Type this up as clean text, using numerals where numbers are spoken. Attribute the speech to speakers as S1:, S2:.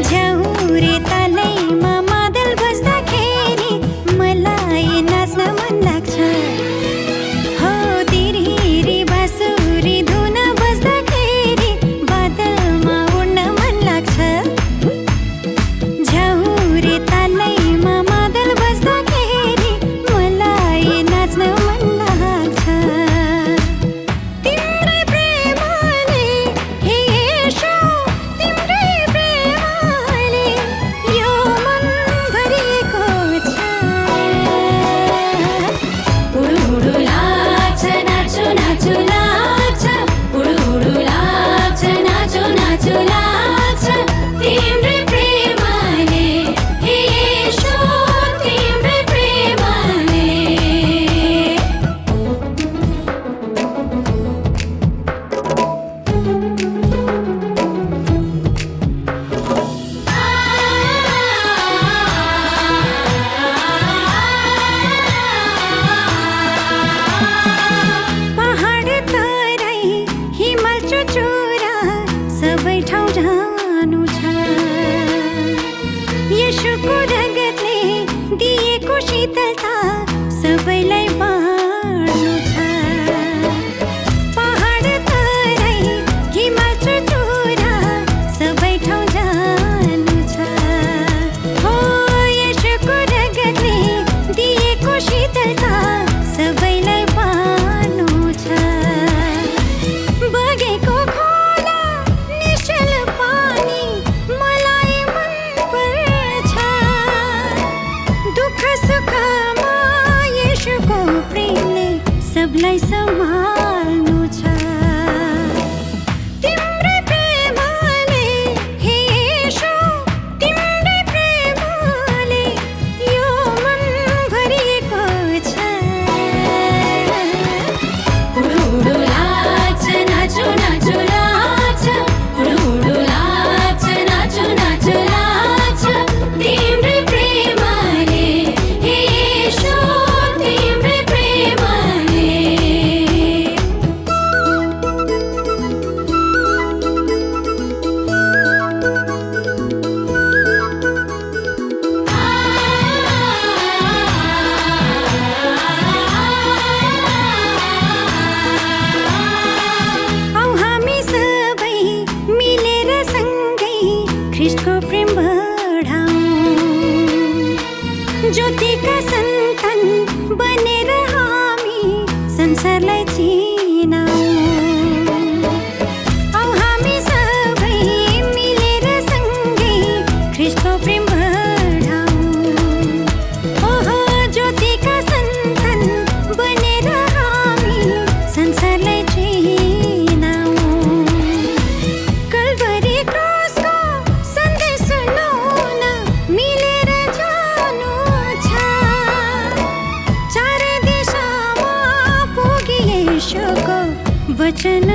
S1: झ्याउरे तालैमा मादल बज्दाखेरि मलाई नाच्न मन लाग्छ। हो तिरिरी बाँसुरी धुन बज्दाखेरि बादलमा उड्न मन लाग्छ। झ्याउरे तालैमा मादल बज्दाखेरि मलाई नाच्न मन लाग्छ। तिम्रै प्रेमले हे येशू, तिम्रै प्रेमले यो मन भरिएको छ। हुडु लाग्छ, नाचु नाचु लाग्छ, हुडु लाग्छ, नाचु नाचु लाग्छ। तिम्रै प्रेमले हे येशू, तिम्रै प्रेमले। पहाड तराई हिमाल चुचुरा सबै ठाउँ जानु छ। येशूको रगतले दिएको शीतलता सबैलाई बाँड्नु छ। पहाड तराई हिमाल चुचुरा सबै ठाउँ जानु छ। हो येशूको रगतले दिएको शीतलता सबैलाई बाँड्नु छ। बगेको खोला निश्चल पानी मलाई मन पर्छ। दुःख सुखमा येशूको प्रेमले सबलाई सम्हाल्नु छ। तिम्रै प्रेमले हे येशू, तिम्रै प्रेमले यो मन भरिएको छ। हुडु लाग्छ, नाचु नाचु लाग्छ, हुडु लाग्छ, नाचु नाचु लाग्छ। तिम्रै प्रेमले हे येशू, तिम्रै प्रेमले। औ हामी सबै मिलेर सँगै ख्रीष्टको प्रेम बढाउँ। ज्योतिका सन्तान बनेर हामी संसारलाई चिनाउँ। औ हामी सबै मिलेर सँगै ख्रीष्टको प्रेम बढाउँ। ओहो ज्योतिका सन्तान बनेर हामी संसारलाई चिनाउँ। कल्भरी क्रुसको सन्देश सुनाउन मिलेर जानु छ। चारै दिशामा पुगी येशूको वचन